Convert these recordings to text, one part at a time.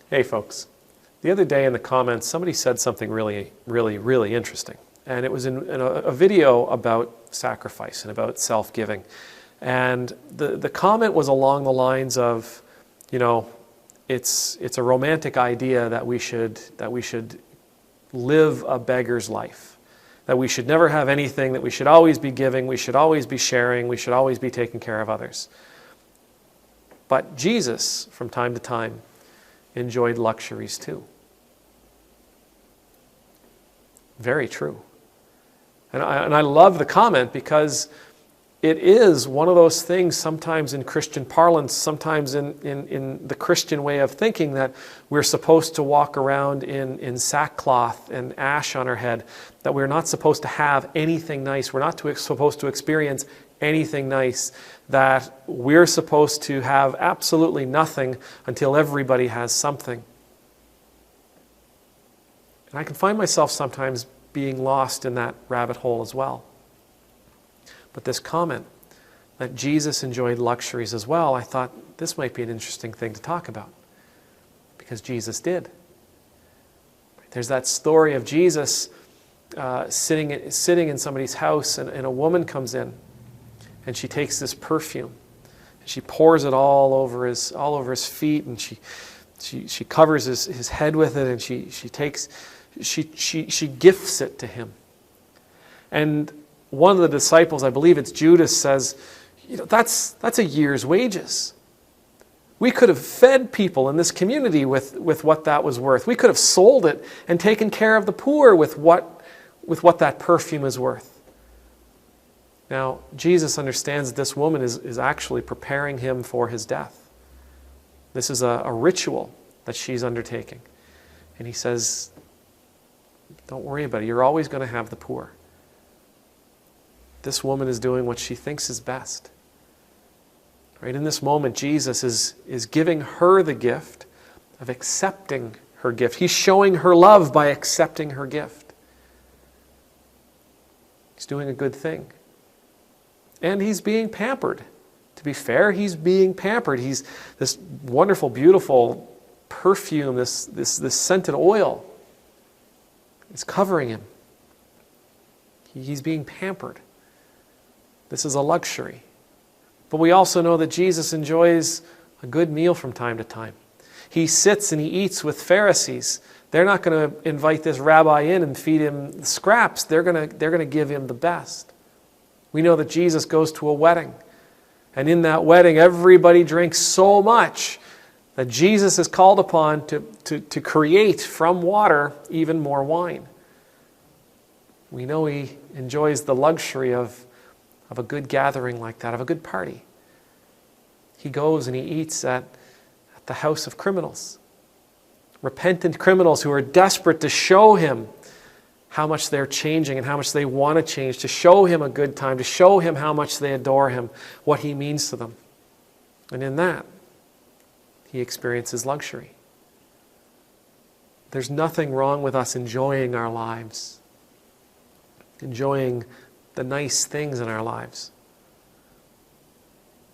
Hey folks, the other day in the comments somebody said something really interesting, and it was in a video about sacrifice and about self-giving, and the comment was along the lines of, you know, it's a romantic idea that we should live a beggar's life, that we should never have anything, that we should always be giving, we should always be sharing, we should always be taking care of others. But Jesus, from time to time, enjoyed luxuries too. Very true. And I love the comment because it is one of those things sometimes in Christian parlance, sometimes in the Christian way of thinking, that we're supposed to walk around in sackcloth and ash on our head, that we're not supposed to have anything nice, we're not supposed to experience anything nice, that we're supposed to have absolutely nothing until everybody has something. And I can find myself sometimes being lost in that rabbit hole as well. But this comment that Jesus enjoyed luxuries as well, I thought this might be an interesting thing to talk about, because Jesus did. There's that story of Jesus sitting in somebody's house, and a woman comes in, and she takes this perfume, and she pours it all over his feet, and she covers his head with it, and she gifts it to him. And one of the disciples, I believe it's Judas, says, you know, that's a year's wages. We could have fed people in this community with what that was worth. We could have sold it and taken care of the poor with what that perfume is worth. Now, Jesus understands that this woman is actually preparing him for his death. This is a ritual that she's undertaking. And he says, don't worry about it. You're always going to have the poor. This woman is doing what she thinks is best. Right? In this moment, Jesus is giving her the gift of accepting her gift. He's showing her love by accepting her gift. He's doing a good thing. And he's being pampered. To be fair, he's being pampered. He's this wonderful, beautiful perfume, this scented oil. It's covering him. He's being pampered. This is a luxury. But we also know that Jesus enjoys a good meal from time to time. He sits and he eats with Pharisees. They're not going to invite this rabbi in and feed him scraps. They're going to give him the best. We know that Jesus goes to a wedding. And in that wedding, everybody drinks so much that Jesus is called upon to create from water even more wine. We know he enjoys the luxury of a good gathering like that, of a good party. He goes and he eats at the house of criminals. Repentant criminals who are desperate to show him how much they're changing and how much they want to change, to show him a good time, to show him how much they adore him, what he means to them. And in that, he experiences luxury. There's nothing wrong with us enjoying our lives, enjoying the nice things in our lives.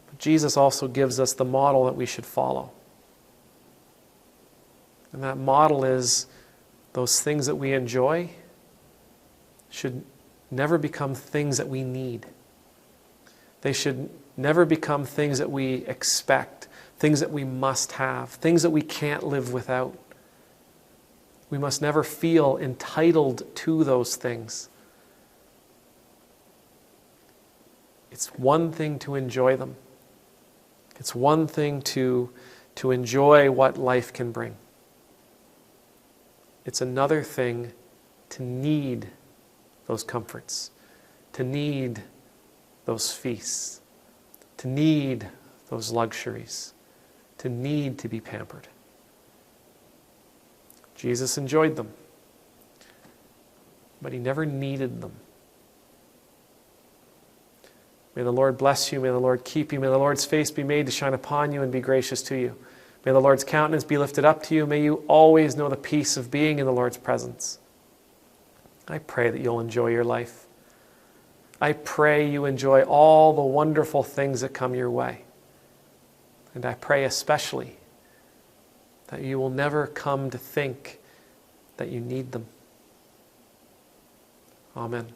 But Jesus also gives us the model that we should follow. And that model is those things that we enjoy should never become things that we need. They should never become things that we expect, things that we must have, things that we can't live without. We must never feel entitled to those things. It's one thing to enjoy them. It's one thing to enjoy what life can bring. It's another thing to need those comforts, to need those feasts, to need those luxuries, to need to be pampered. Jesus enjoyed them, but he never needed them. May the Lord bless you. May the Lord keep you. May the Lord's face be made to shine upon you and be gracious to you. May the Lord's countenance be lifted up to you. May you always know the peace of being in the Lord's presence. I pray that you'll enjoy your life. I pray you enjoy all the wonderful things that come your way. And I pray especially that you will never come to think that you need them. Amen.